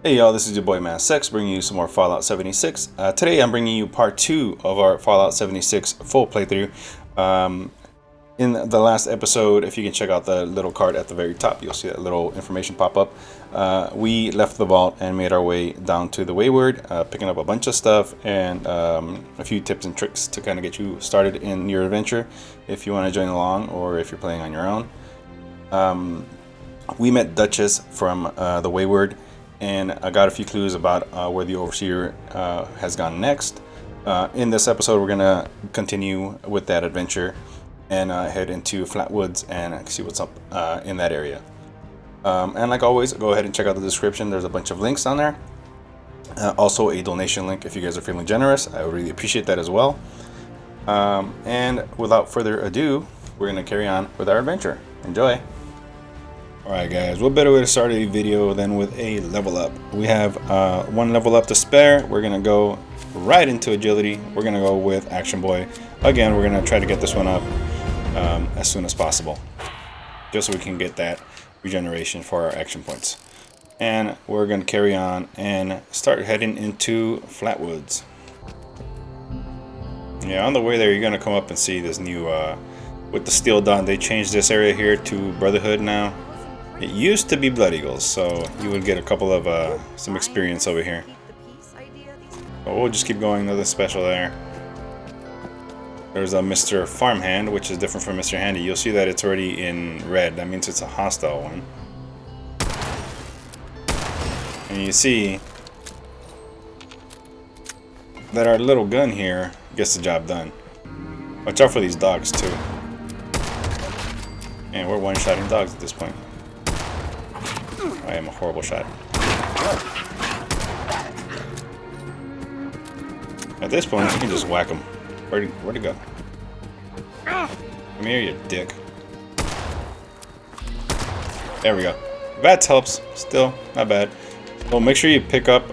Hey y'all, this is your boy Man Sex bringing you some more Fallout 76. Today I'm bringing you part 2 of our Fallout 76 full playthrough. In the last episode, if you can check out the little card at the very top, you'll see that little information pop up. We left the vault and made our way down to the Wayward, picking up a bunch of stuff and a few tips and tricks to kind of get you started in your adventure if you want to join along or if you're playing on your own. We met Duchess from the Wayward, and I got a few clues about where the Overseer has gone next. In this episode, we're going to continue with that adventure and head into Flatwoods and see what's up in that area. And like always, go ahead and check out the description. There's a bunch of links on there. Also a donation link if you guys are feeling generous. I would really appreciate that as well. And without further ado, we're going to carry on with our adventure. Enjoy! Alright guys, what better way to start a video than with a level up. We have one level up to spare. We're going to go right into agility. We're going to go with Action Boy. Again, we're going to try to get this one up as soon as possible, just so we can get that regeneration for our action points. And we're going to carry on and start heading into Flatwoods. Yeah, on the way there, you're going to come up and see this new, with the Steel Dawn, they changed this area here to Brotherhood now. It used to be Blood Eagles, so you would get a couple of some experience over here. But we'll just keep going. Nothing special there. There's a Mr. Farmhand, which is different from Mr. Handy. You'll see that it's already in red. That means it's a hostile one. And you see that our little gun here gets the job done. Watch out for these dogs too. And we're one-shotting dogs at this point. I am a horrible shot. At this point, you can just whack him. Where'd he go? Come here, you dick. There we go. That helps. Still, not bad. Well, make sure you pick up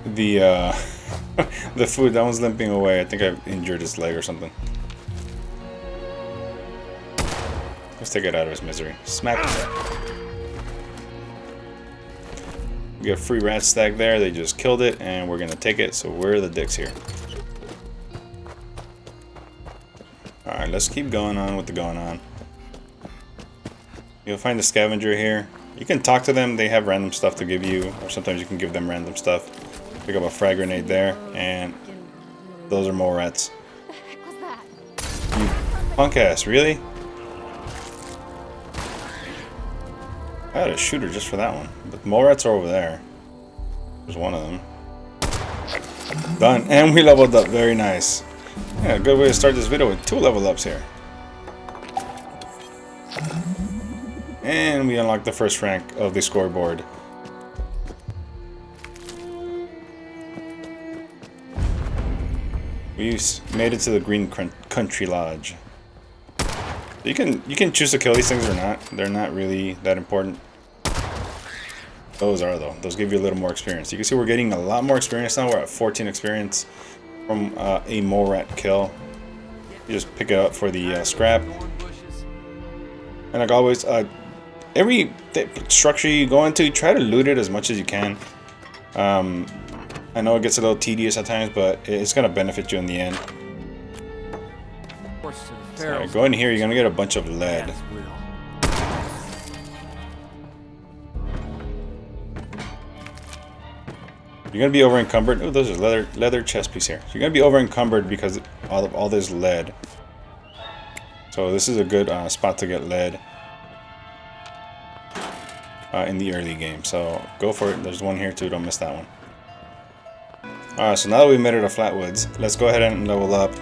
the the food. That one's limping away. I think I've injured his leg or something. Let's take it out of his misery. Smack him. We got a free rat stack there. They just killed it, and we're gonna take it. So we're the dicks here. All right, let's keep going on with the going on. You'll find the Scavenger here. You can talk to them. They have random stuff to give you, or sometimes you can give them random stuff. Pick up a frag grenade there, and those are mole rats. You punk ass, really? I had a shooter just for that one. But mole rats are over there. There's one of them. Done. And we leveled up. Very nice. Yeah, good way to start this video with 2 level ups here. And we unlocked the first rank of the scoreboard. We made it to the Green Country Lodge. You can choose to kill these things or not. They're not really that important. Those are though. Those give you a little more experience. You can see we're getting a lot more experience now. We're at 14 experience from a mole rat kill. You just pick it up for the scrap. And like always, every structure you go into, try to loot it as much as you can. I know it gets a little tedious at times, but it's gonna benefit you in the end. So go in here, you're gonna get a bunch of lead. You're gonna be over encumbered. Oh, those are leather chest piece here. So you're gonna be over encumbered because of all this lead. So this is a good spot to get lead in the early game. So go for it. There's one here too. Don't miss that one. Alright, so now that we made it to Flatwoods, let's go ahead and level up.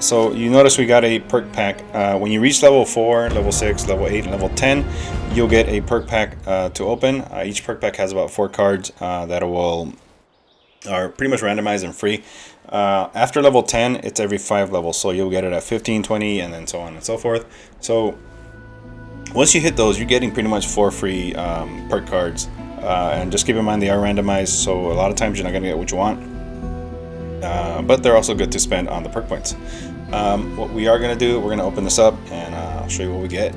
So you notice we got a perk pack. When you reach level 4, level 6, level 8, and level 10, you'll get a perk pack to open. Each perk pack has about 4 cards that are pretty much randomized and free. After level 10, it's every 5 levels, so you'll get it at 15, 20, and then so on and so forth. So once you hit those, you're getting pretty much 4 free perk cards. And just keep in mind they are randomized, so a lot of times you're not going to get what you want. But they're also good to spend on the perk points. What we are going to do, we're going to open this up and I'll show you what we get.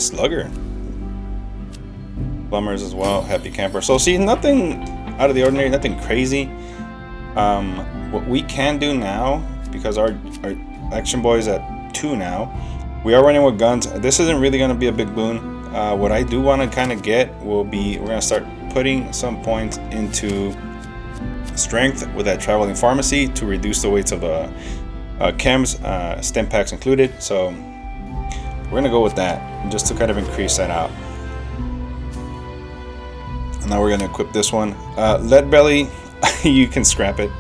Slugger. Plumbers as well. Happy camper. So see, nothing out of the ordinary, nothing crazy. What we can do now, because our action boy is at 2 now, we are running with guns. This isn't really going to be a big boon. What I do want to kind of get will be, we're going to start putting some points into strength with that traveling pharmacy to reduce the weights of the chems, stim packs included. So we're going to go with that just to kind of increase that out. And now we're going to equip this one. Lead belly, you can scrap it.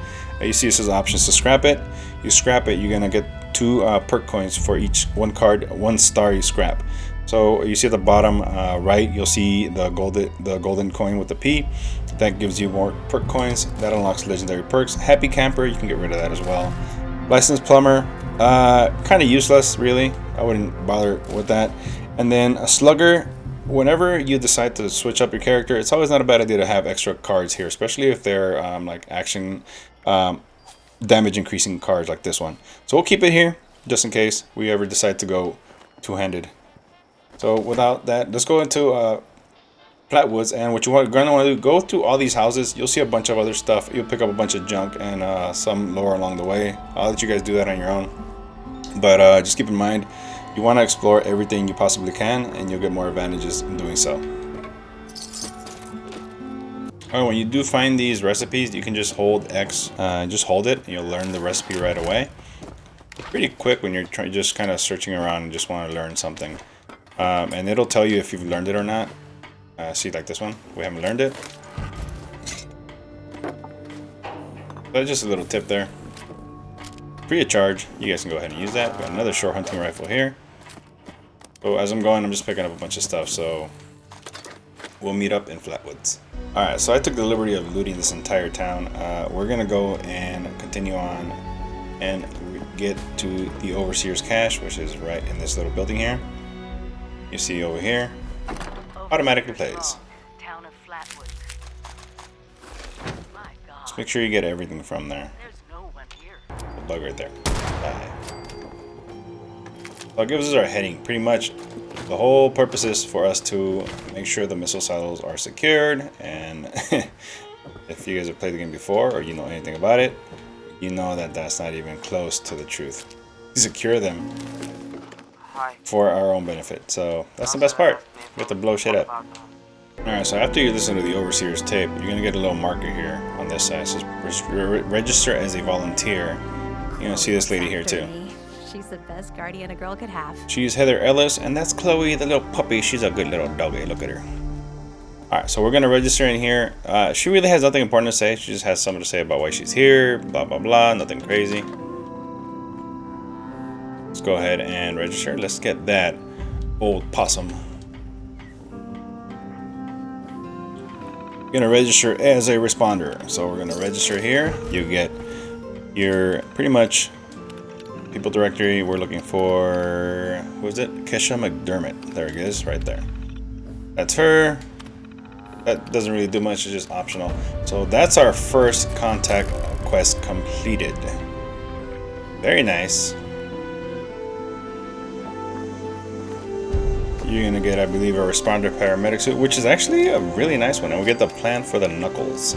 You see this as options to scrap it. You scrap it, you're going to get 2 perk coins for each 1 card, 1 star you scrap. So you see at the bottom right, you'll see the golden coin with the P. That gives you more perk coins. That unlocks legendary perks. Happy camper, you can get rid of that as well. Licensed plumber, kind of useless really. I wouldn't bother with that. And then a slugger. Whenever you decide to switch up your character, it's always not a bad idea to have extra cards here, especially if they're like action damage increasing cards like this one. So we'll keep it here just in case we ever decide to go two-handed. So without that, let's go into Flatwoods, and what you're going to want to do, go through all these houses. You'll see a bunch of other stuff. You'll pick up a bunch of junk and some lore along the way. I'll let you guys do that on your own, but just keep in mind, you want to explore everything you possibly can, and you'll get more advantages in doing so. Oh, when you do find these recipes, you can just hold X, just hold it, and you'll learn the recipe right away. Pretty quick when you're just kind of searching around and just want to learn something. And it'll tell you if you've learned it or not. See, like this one, we haven't learned it. That's just a little tip there. Free of charge, you guys can go ahead and use that. Got another short hunting rifle here. So as I'm going, I'm just picking up a bunch of stuff, so we'll meet up in Flatwoods. Alright, so I took the liberty of looting this entire town. We're gonna go and continue on and get to the Overseer's cache, which is right in this little building here. You see over here, automatically plays. Town of Flatwoods. My God. Just make sure you get everything from there. There's no one here. The bug right there. Bye. So that gives us our heading. Pretty much the whole purpose is for us to make sure the missile silos are secured, and if you guys have played the game before or you know anything about it, you know that that's not even close to the truth. Secure them for our own benefit. So that's the best part. We have to blow shit up. Alright, so after you listen to the Overseer's tape, you're going to get a little marker here on this side. It says register as a volunteer. You're going to see this lady here too. She's the best guardian a girl could have. She's Heather Ellis, and that's Chloe, the little puppy. She's a good little doggy. Look at her. Alright, so we're going to register in here. She really has nothing important to say. She just has something to say about why she's here, blah, blah, blah. Nothing crazy. Let's go ahead and register. Let's get that old possum. We're going to register as a responder. So we're going to register here. You get your pretty much people directory. We're looking for, who is it? Kesha McDermott. There it is, right there. That's her. That doesn't really do much, it's just optional. So that's our first contact quest completed. Very nice. You're gonna get, I believe, a responder paramedic suit, which is actually a really nice one. And we get the plan for the knuckles.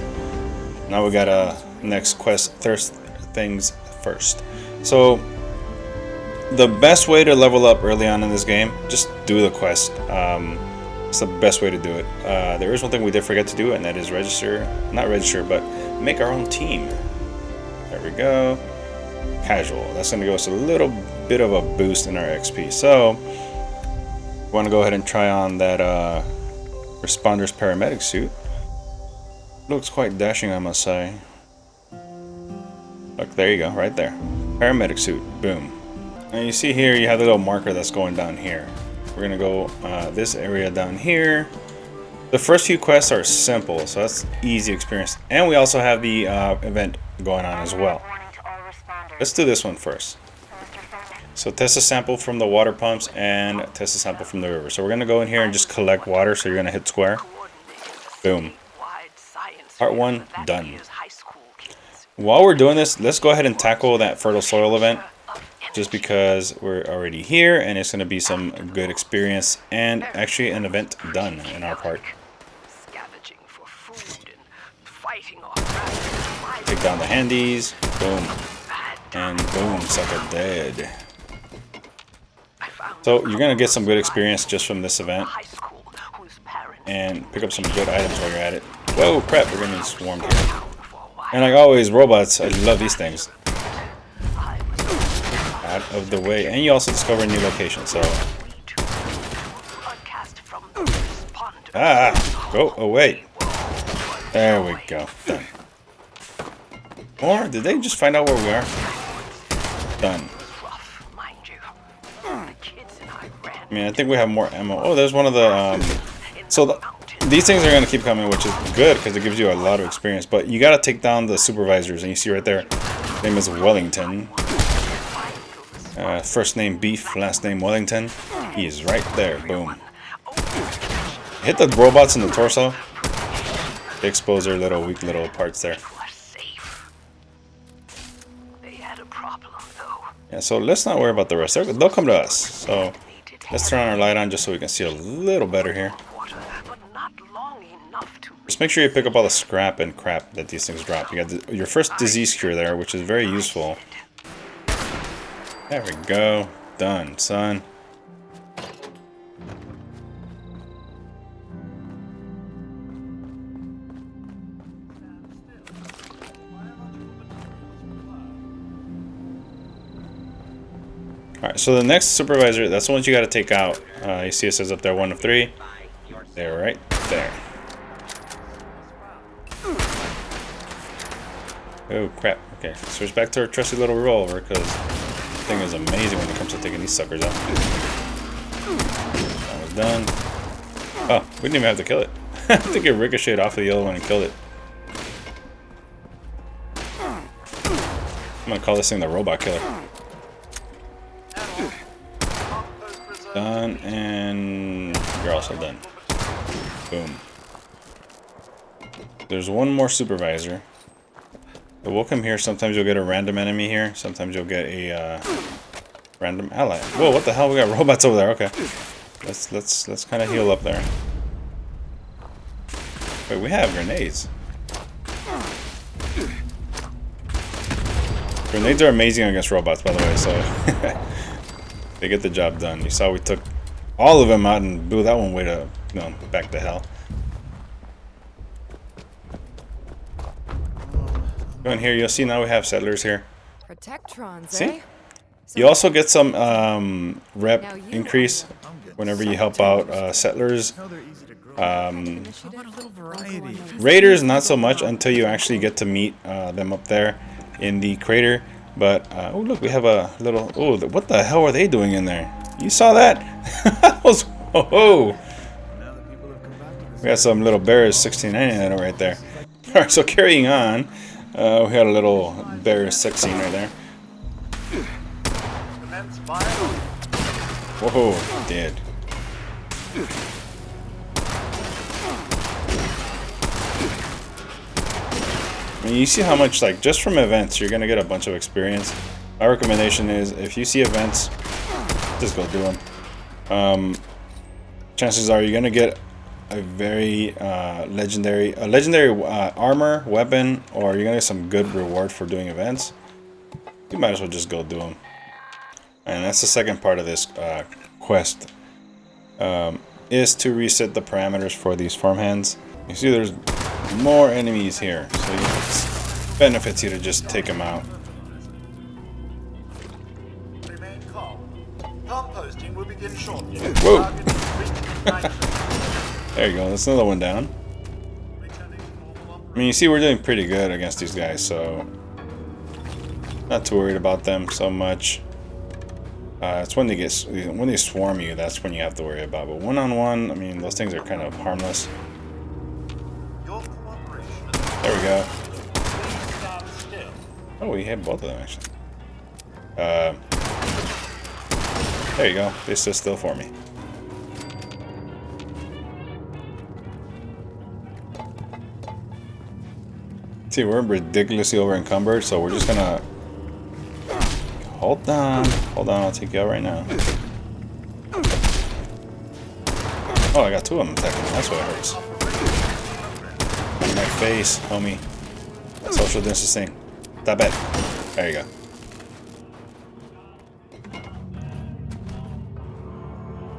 Now we got a next quest, thirst things first. So the best way to level up early on in this game, just do the quest. It's the best way to do it. There is one thing we did forget to do, and that is not register, but make our own team. There we go. Casual. That's going to give us a little bit of a boost in our XP. So, we want to go ahead and try on that Responder's paramedic suit. Looks quite dashing, I must say. Look, there you go, right there. Paramedic suit. Boom. And you see here, you have the little marker that's going down here. We're gonna go this area down here. The first few quests are simple, so that's easy experience. And we also have the event going on as well. Let's do this one first. So test a sample from the water pumps and test a sample from the river. So we're gonna go in here and just collect water. So you're gonna hit square. Boom. Part 1 done. While we're doing this, let's go ahead and tackle that fertile soil event. just because we're already here and it's going to be some good experience and actually an event done in our part. Scavenging for food and fighting off. Take down the handies. Boom. And boom, sucker dead. So you're going to get some good experience just from this event. And pick up some good items while you're at it. Whoa, crap, we're going to be swarmed here. And like always, robots, I love these things. Out of the way. And you also discover a new location, so... Ah! Go away! There we go. Done. Or did they just find out where we are? Done. I mean, I think we have more ammo. Oh, there's one of the... these things are going to keep coming, which is good because it gives you a lot of experience. But you got to take down the supervisors, and you see right there, his name is Wellington. First name Beef, last name Wellington. He is right there. Boom. Hit the robots in the torso. They expose their little weak little parts there. Yeah, so let's not worry about the rest. They'll come to us. So let's turn our light on just so we can see a little better here. Just make sure you pick up all the scrap and crap that these things drop. You got your first disease cure there, which is very useful. There we go. Done, son. Alright, so the next supervisor, that's the one you got to take out. You see it says up there 1 of 3. They're right there. Oh crap. Okay, switch back to our trusty little revolver because this thing is amazing when it comes to taking these suckers out. That was done. Oh, we didn't even have to kill it. I think it ricocheted off of the other one and killed it. I'm gonna call this thing the robot killer. Done, and you're also done. Boom. There's one more supervisor. But we'll come here. Sometimes you'll get a random enemy here. Sometimes you'll get a random ally. Whoa! What the hell? We got robots over there. Okay, let's kind of heal up there. Wait, we have grenades. Grenades are amazing against robots, by the way. So they get the job done. You saw we took all of them out and blew that one way to back to hell. Go in here, you'll see now we have settlers here. Protectrons, see? eh? You also get some rep increase whenever you help out settlers. Raiders, not so much until you actually get to meet them up there in the crater. But, oh look, we have a little... Oh, what the hell are they doing in there? You saw that? That was... Oh! We got some little bears 1699 right there. Alright, so carrying on. We had a little bear sex scene right there. Whoa, dead. I mean, you see how much, like, just from events, you're going to get a bunch of experience. My recommendation is, if you see events, just go do them. Chances are you're going to get a very legendary armor, weapon, or you're going to get some good reward for doing events. You might as well just go do them. And that's the second part of this quest, is to reset the parameters for these farmhands. You see there's more enemies here, so it benefits you to just take them out. Whoa! There you go, that's another one down. I mean, you see we're doing pretty good against these guys, so not too worried about them so much. It's when they swarm you, that's when you have to worry about. But one-on-one, I mean, those things are kind of harmless. There we go. Oh, we hit both of them actually. There you go. They stood still for me. See, we're ridiculously over encumbered, so we're just gonna Hold on. Hold on, I'll take you out right now. Oh, I got two of them attacking me. That's what it hurts. On my face, homie. Social distancing. Stop it. There you go.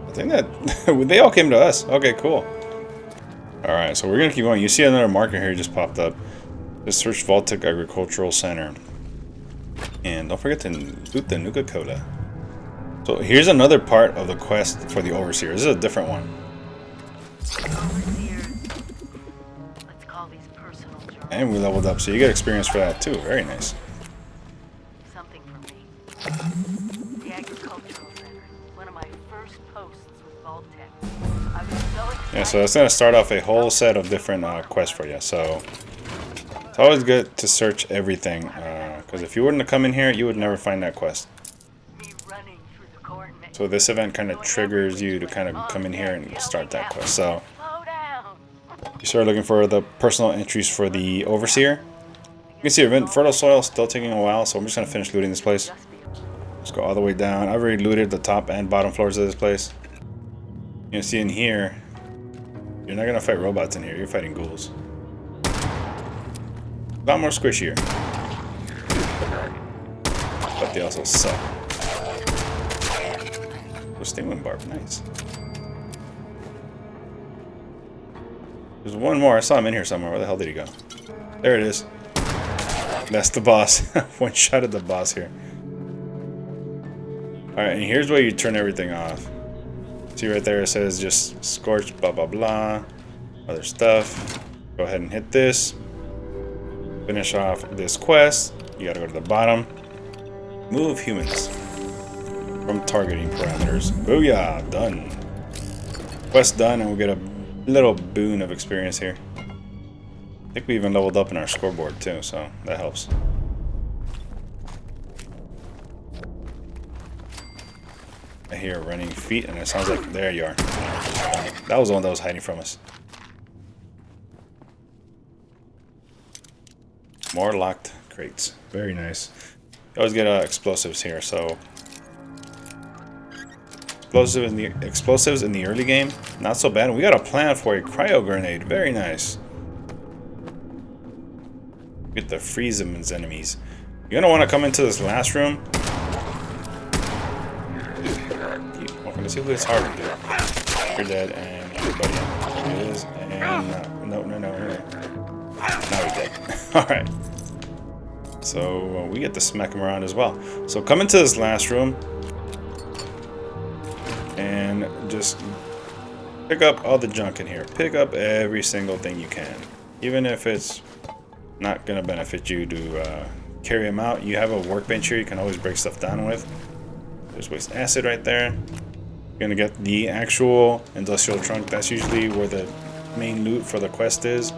I think that they all came to us. Okay, cool. Alright, so we're gonna keep going. You see another marker here just popped up. Just search Baltic Agricultural Center. And don't forget to loot the Nuka-Cola. So here's another part of the quest for the Overseer. This is a different one. Let's call these personal journals. And we leveled up, so you get experience for that too. Very nice. Something for me. The Agricultural Center. One of my first posts with Baltic. I was so excited. Yeah, so it's going to start off a whole set of different quests for you. So it's always good to search everything, because if you weren't to come in here, you would never find that quest. Me running through the corn maze. So this event kind of triggers you to kind of come in here and start that quest. So Slow down. you start looking for the personal entries for the Overseer. You can see event fertile soil still taking a while, so I'm just going to finish looting this place. Let's go all the way down. I've already looted the top and bottom floors of this place. You can see in here, you're not going to fight robots in here, you're fighting ghouls. A lot more squishier. But they also suck. Oh, Stingwing Barb, nice. There's one more, I saw him in here somewhere. Where the hell did he go? There it is. That's the boss. One shot at the boss here. Alright, and here's where you turn everything off. See right there, it says just scorch, blah blah blah. Other stuff. Go ahead and hit this. Finish off this quest. You gotta go to the bottom. Move humans from targeting parameters. Booyah! Done. Quest done, and we'll get a little boon of experience here. I think we even leveled up in our scoreboard too, so that helps. I hear running feet, and it sounds like there you are. That was the one that was hiding from us. More locked crates. Very nice. You always get explosives here, so explosives in the early game, not so bad. We got a plan for a cryo grenade. Very nice. Get to freeze them as enemies. You're gonna want to come into this last room. Let's see who it's harder to do. You're dead, and everybody is, and no. Now he's dead. Alright. So we get to smack him around as well. So come into this last room and just pick up all the junk in here. Pick up every single thing you can. Even if it's not going to benefit you to carry them out. You have a workbench here you can always break stuff down with. There's waste acid right there. You're going to get the actual industrial trunk. That's usually where the main loot for the quest is.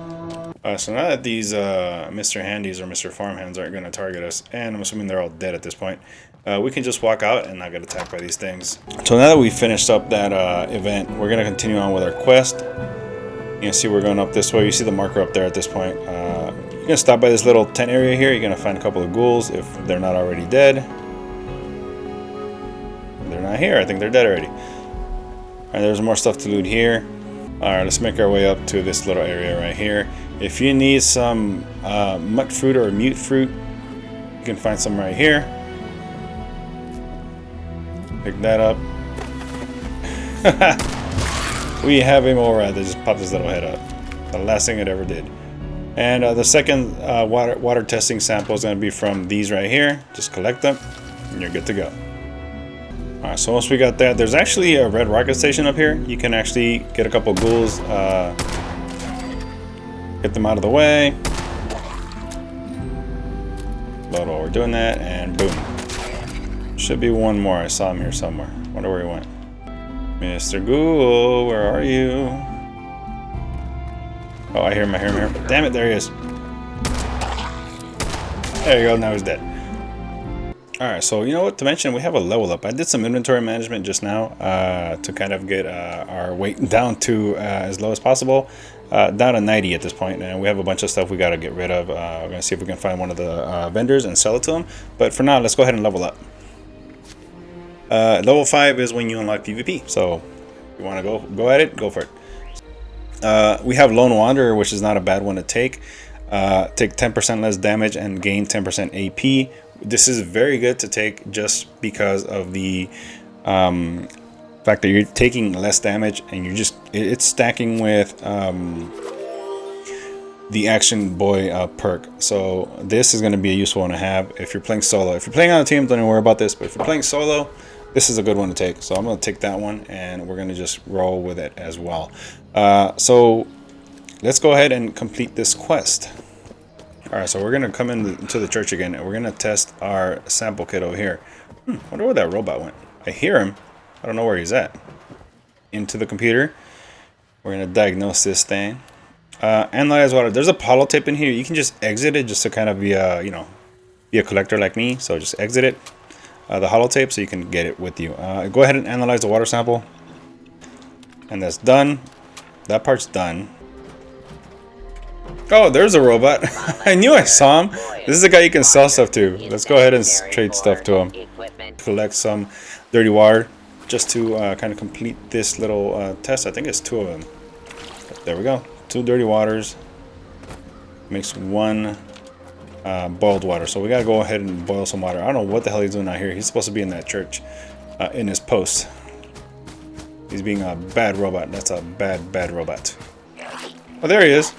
So now that these Mr. Handies or Mr. Farmhands aren't going to target us, and I'm assuming they're all dead at this point, we can just walk out and not get attacked by these things. So now that we finished up that event, we're going to continue on with our quest. You can see we're going up this way. You see the marker up there at this point. You're going to stop by this little tent area here. You're going to find a couple of ghouls if they're not already dead. They're not here. I think they're dead already. Alright, there's more stuff to loot here. Alright, let's make our way up to this little area right here. If you need some mutt fruit or mute fruit, you can find some right here. Pick that up. We have a mole rat that just popped his little head up. The last thing it ever did. And the second water testing sample is going to be from these right here. Just collect them, and you're good to go. Alright, so once we got that, there's actually a red rocket station up here. You can actually get a couple ghouls, get them out of the way. Load while we're doing that, and boom. Should be one more. I saw him here somewhere. Wonder where he went. Mr. Ghoul, where are you? Oh, I hear him, I hear him here. Damn it, there he is. There you go, now he's dead. Alright, so you know what to mention, we have a level up. I did some inventory management just now to kind of get our weight down to as low as possible. Down to 90 at this point, and we have a bunch of stuff we got to get rid of. We're going to see if we can find one of the vendors and sell it to them. But for now, let's go ahead and level up. Level 5 is when you unlock PvP. So if you want to go at it, go for it. We have Lone Wanderer, which is not a bad one to take. Take 10% less damage and gain 10% AP. This is very good to take just because of the fact that you're taking less damage and it's stacking with the Action Boy perk. So this is going to be a useful one to have if you're playing solo. If you're playing on a team, don't even worry about this, but if you're playing solo, this is a good one to take. So I'm going to take that one and we're going to just roll with it as well. So let's go ahead and complete this quest. Alright, so we're going to come into the church again and we're going to test our sample kit over here. Wonder where that robot went. I hear him. I don't know where he's at. Into the computer. We're going to diagnose this thing. Analyze water. There's a holo-tape in here. You can just exit it just to kind of be a, be a collector like me. So just exit it. The holo-tape so you can get it with you. Go ahead and analyze the water sample. And that's done. That part's done. Oh, there's a robot. I knew I saw him. This is the guy you can sell stuff to. Let's go ahead and trade stuff to him. Collect some dirty water just to kind of complete this little test. I think it's 2 of them. There we go. 2 dirty waters. Makes 1 boiled water. So we gotta go ahead and boil some water. I don't know what the hell he's doing out here. He's supposed to be in that church in his post. He's being a bad robot. That's a bad robot. Oh, there he is.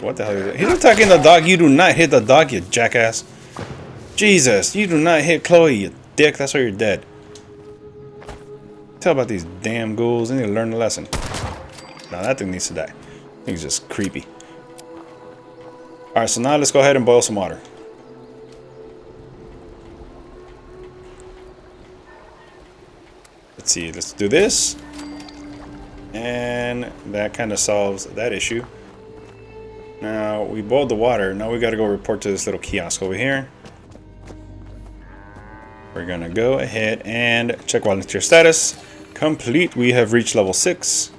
What the hell is it? He's attacking the dog. You do not hit the dog, you jackass. Jesus, you do not hit Chloe, you dick. That's why you're dead. Tell about these damn ghouls. They need to learn the lesson. Now that thing needs to die. That thing's just creepy. Alright, so now let's go ahead and boil some water. Let's see, let's do this. And that kind of solves that issue. Now, we boiled the water. Now we got to go report to this little kiosk over here. We're going to go ahead and check volunteer status. Complete. We have reached level 6.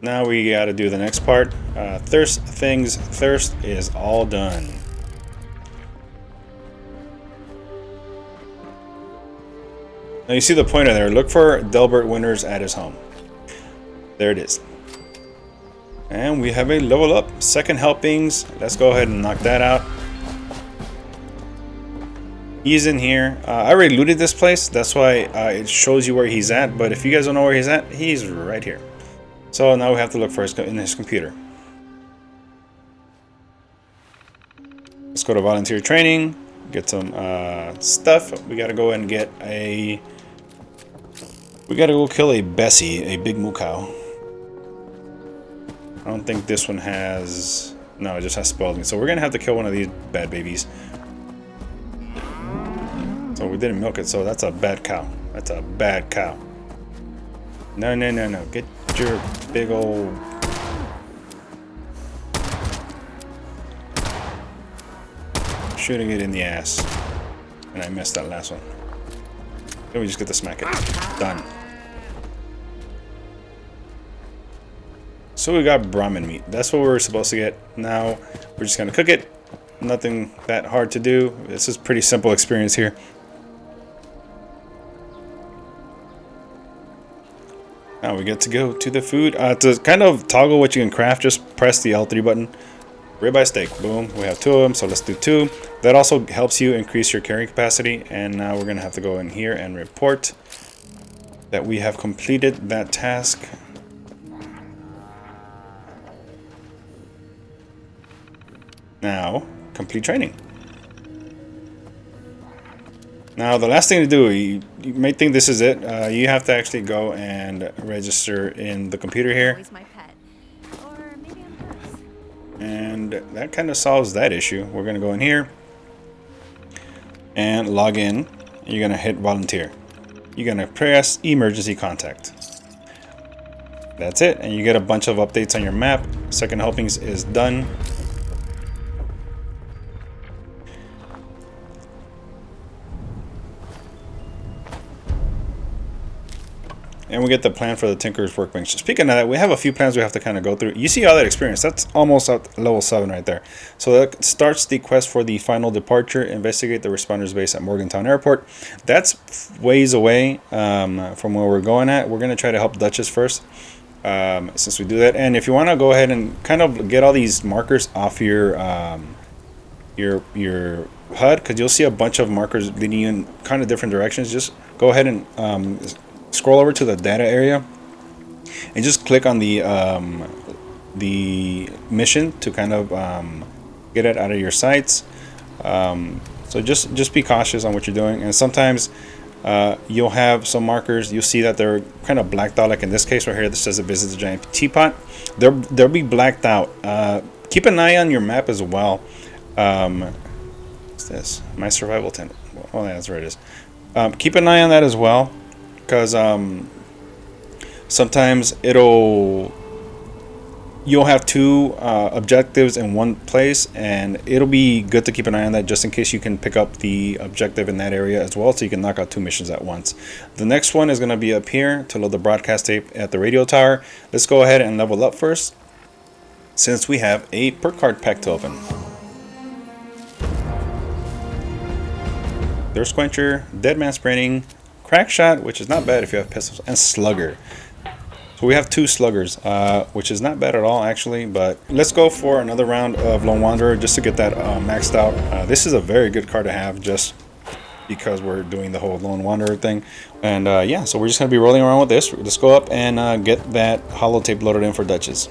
Now we got to do the next part. Thirst is all done. Now you see the pointer there. Look for Delbert Winters at his home. There it is. And we have a level up. 2nd helpings. Let's go ahead and knock that out. He's in here. I already looted this place. That's why it shows you where he's at. But if you guys don't know where he's at, he's right here. So now we have to look for in his computer. Let's go to volunteer training. Get some stuff. We got to go and get a... We got to go kill a Bessie, a big moo cow. I don't think this one has... No, it just has Spalding. So we're going to have to kill one of these bad babies. So we didn't milk it, so that's a bad cow. That's a bad cow. No. Get your big old... Shooting it in the ass. And I missed that last one. Then we just get to smack it. Done. So we got Brahmin meat. That's what we're supposed to get. Now we're just gonna cook it. Nothing that hard to do. This is pretty simple experience here. Now we get to go to the food. To kind of toggle what you can craft, just press the L3 button. Ribeye steak. Boom. We have 2 of them, so let's do 2. That also helps you increase your carrying capacity. And now we're gonna have to go in here and report that we have completed that task. Now, complete training. Now, the last thing to do, you may think this is it. You have to actually go and register in the computer here. Always my pet. Or maybe I'm hers. And that kind of solves that issue. We're going to go in here and log in. You're going to hit volunteer. You're going to press emergency contact. That's it. And you get a bunch of updates on your map. 2nd helpings is done. And we get the plan for the Tinker's Workbench. Speaking of that, we have a few plans we have to kind of go through. You see all that experience. That's almost at level 7 right there. So that starts the quest for the final departure. Investigate the responders base at Morgantown Airport. That's ways away from where we're going at. We're going to try to help Duchess first since we do that. And if you want to go ahead and kind of get all these markers off your HUD, because you'll see a bunch of markers leading you in kind of different directions. Just go ahead and scroll over to the data area and just click on the mission to kind of get it out of your sights. So just be cautious on what you're doing. And sometimes you'll have some markers, you'll see that they're kind of blacked out, like in this case right here that says it visits a giant teapot. They'll be blacked out. Keep an eye on your map as well. What's this? My survival tent. Oh yeah, that's where it is. Keep an eye on that as well, because sometimes you'll have two objectives in one place, and it'll be good to keep an eye on that just in case you can pick up the objective in that area as well, so you can knock out 2 missions at once. The next one is going to be up here to load the broadcast tape at the radio tower. Let's go ahead and level up first, since we have a perk card pack to open. Thirst Quencher, Dead Man Sprinting, Crack Shot, which is not bad if you have pistols, and Slugger. So we have 2 Sluggers, which is not bad at all actually, but let's go for another round of Lone Wanderer just to get that maxed out. This is a very good card to have just because we're doing the whole Lone Wanderer thing. And yeah, so we're just going to be rolling around with this. Let's go up and get that holo-tape loaded in for Duchess.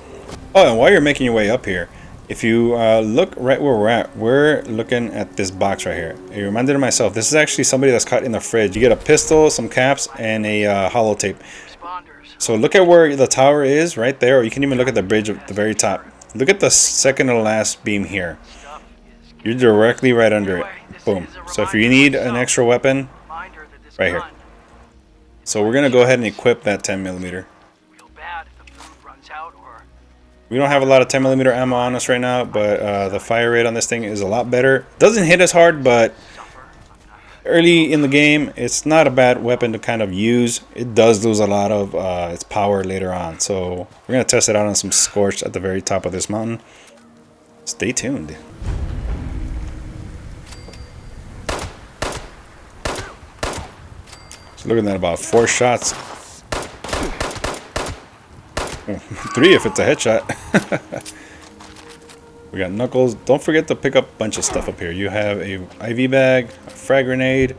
Oh, and while you're making your way up here, if you look right where we're at, we're looking at this box right here. It reminded of myself, this is actually somebody that's caught in the fridge. You get a pistol, some caps, and a holo-tape. So look at where the tower is right there, or you can even look at the bridge at the very top. Look at the second to last beam here. You're directly right under it. Boom. So if you need an extra weapon, right here. So we're going to go ahead and equip that 10mm. We don't have a lot of 10mm ammo on us right now, but the fire rate on this thing is a lot better. Doesn't hit as hard, but early in the game, it's not a bad weapon to kind of use. It does lose a lot of its power later on. So we're going to test it out on some Scorched at the very top of this mountain. Stay tuned. So looking at about 4 shots. 3 if it's a headshot. We got Knuckles. Don't forget to pick up a bunch of stuff up here. You have a IV bag, a frag grenade,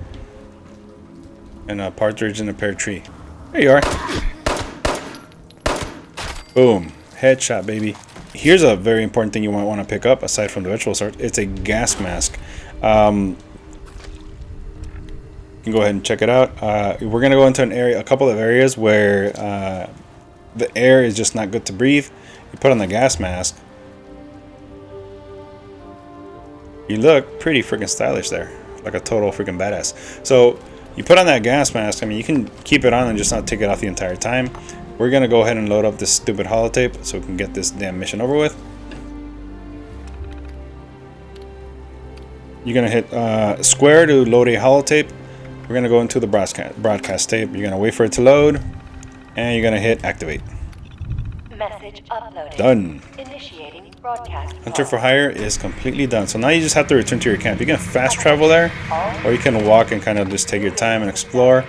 and a partridge in a pear tree. There you are. Boom. Headshot, baby. Here's a very important thing you might want to pick up aside from the vegetable sword. It's a gas mask. You can go ahead and check it out. We're going to go into a couple of areas where the air is just not good to breathe. You put on the gas mask. You look pretty freaking stylish there, like a total freaking badass. So you put on that gas mask. I mean, you can keep it on and just not take it off the entire time. We're gonna go ahead and load up this stupid holo-tape so we can get this damn mission over with. You're gonna hit square to load a holo-tape. We're gonna go into the broadcast tape. You're gonna wait for it to load, and you're gonna hit activate. Message uploaded. Done. Initiating broadcast. Hunter for Hire is completely done. So now you just have to return to your camp. You can fast travel there, or you can walk and kind of just take your time and explore.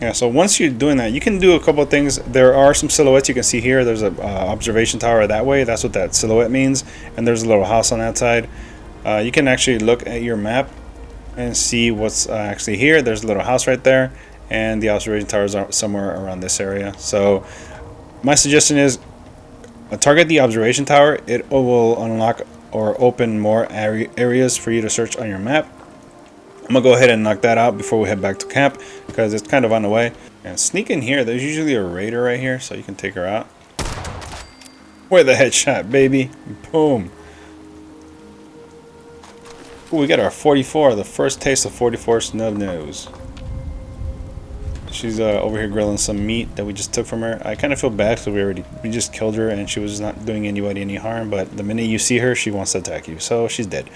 Yeah, so once you're doing that, you can do a couple of things. There are some silhouettes you can see here. There's a observation tower that way. That's what that silhouette means. And there's a little house on that side. You can actually look at your map and see what's actually here. There's a little house right there, and the observation towers are somewhere around this area. So my suggestion is target the observation tower. It will unlock or open more areas for you to search on your map. I'm gonna go ahead and knock that out before we head back to camp because it's kind of on the way. And sneak in here. There's usually a raider right here, so you can take her out. With a headshot, baby. Boom. Ooh, we got our 44, the first taste of 44 snub nose. She's over here grilling some meat that we just took from her. I kind of feel bad because we just killed her and she was not doing anybody any harm. But the minute you see her, she wants to attack you, so she's dead.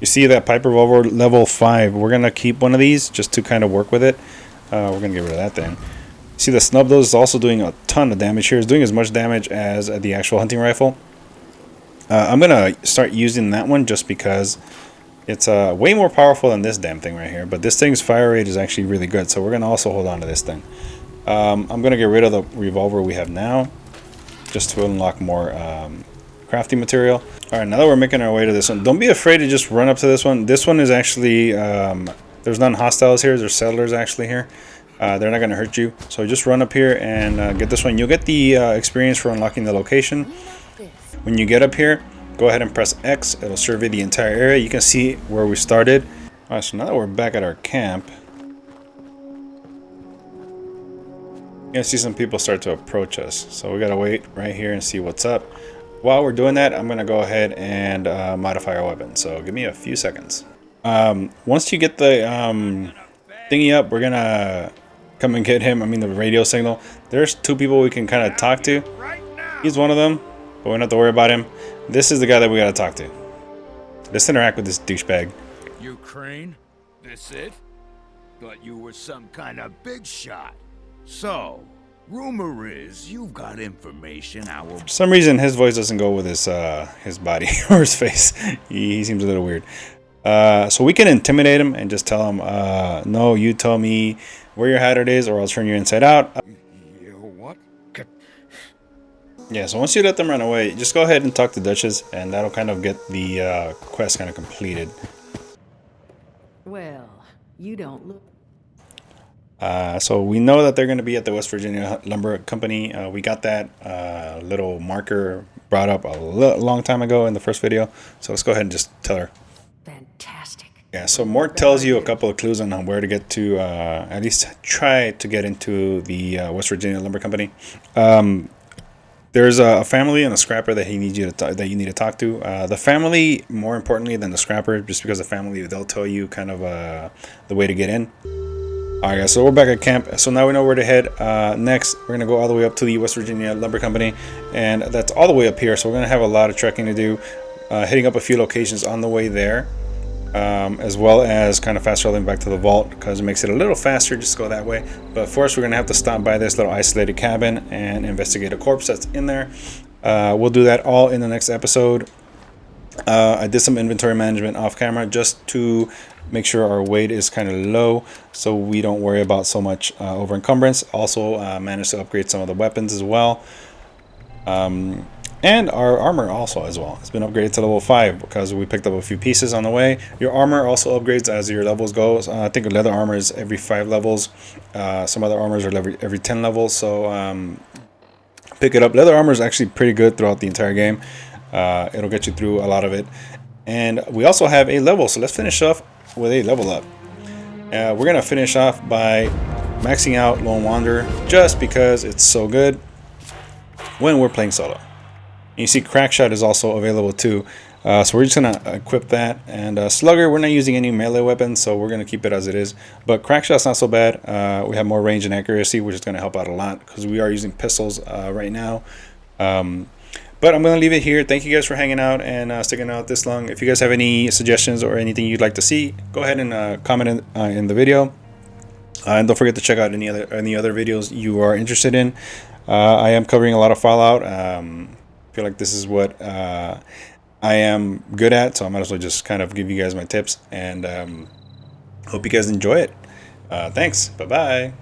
You see that Piper Revolver level 5. We're gonna keep one of these just to kind of work with it. We're gonna get rid of that thing. See the snub though is also doing a ton of damage here. It's doing as much damage as the actual hunting rifle. I'm gonna start using that one just because it's way more powerful than this damn thing right here. But this thing's fire rate is actually really good, so we're gonna also hold on to this thing. I'm gonna get rid of the revolver we have now, just to unlock more crafting material. All right, now that we're making our way to this one, don't be afraid to just run up to this one. This one is actually there's none hostiles here. There's settlers actually here. They're not gonna hurt you, so just run up here and get this one. You'll get the experience for unlocking the location. When you get up here, go ahead and press X. It'll survey the entire area. You can see where we started. All right, so now that we're back at our camp, you're gonna see some people start to approach us. So we gotta wait right here and see what's up. While we're doing that, I'm gonna go ahead and modify our weapon. So give me a few seconds. Once you get the thingy up, we're gonna come and get him. I mean the radio signal. There's two people we can kind of talk to. He's one of them. But we don't have to worry about him. This is the guy that we gotta talk to. Let's interact with this douchebag. Ukraine? This it? Thought you were some kind of big shot. So, rumor is you've got information our... For some reason, his voice doesn't go with his body or his face. He seems a little weird. So we can intimidate him and just tell him, no, you tell me where your hazard is or I'll turn you inside out. What? Yeah, so once you let them run away, just go ahead and talk to Duchess, and that'll kind of get the quest kind of completed. Well, you don't look... So we know that they're going to be at the West Virginia Lumber Company. We got that little marker brought up a long time ago in the first video. So let's go ahead and just tell her. Fantastic. Yeah, so Mort tells you a couple of clues on where to get to, at least try to get into the West Virginia Lumber Company. There's a family and a scrapper that you need to talk to. The family, more importantly than the scrapper, just because the family, they'll tell you kind of the way to get in. All right, guys, so we're back at camp. So now we know where to head. Next, we're gonna go all the way up to the West Virginia Lumber Company, and that's all the way up here. So we're gonna have a lot of trekking to do, hitting up a few locations on the way there, as well as kind of fast traveling back to the vault because it makes it a little faster just to go that way. But first, we're gonna have to stop by this little isolated cabin and investigate a corpse that's in there. We'll do that all in the next episode. I did some inventory management off camera just to make sure our weight is kind of low so we don't worry about so much over encumbrance. Also managed to upgrade some of the weapons as well, and our armor also as well. It's been upgraded to level 5 because we picked up a few pieces on the way. Your armor also upgrades as your levels go. I think leather armor is every 5 levels. Some other armors are every 10 levels, so pick it up. Leather armor is actually pretty good throughout the entire game. It'll get you through a lot of it. And we also have a level, so let's finish off with a level up. We're gonna finish off by maxing out Lone Wanderer just because it's so good when we're playing solo. And you see Crackshot is also available too, so we're just gonna equip that. And Slugger, we're not using any melee weapons, so we're gonna keep it as it is. But Crackshot's not so bad. We have more range and accuracy, which is gonna help out a lot because we are using pistols right now. But I'm going to leave it here. Thank you guys for hanging out and sticking out this long. If you guys have any suggestions or anything you'd like to see, go ahead and comment in the video. And don't forget to check out any other videos you are interested in. I am covering a lot of Fallout. I feel like this is what I am good at, so I might as well just kind of give you guys my tips. And hope you guys enjoy it. Thanks. Bye-bye.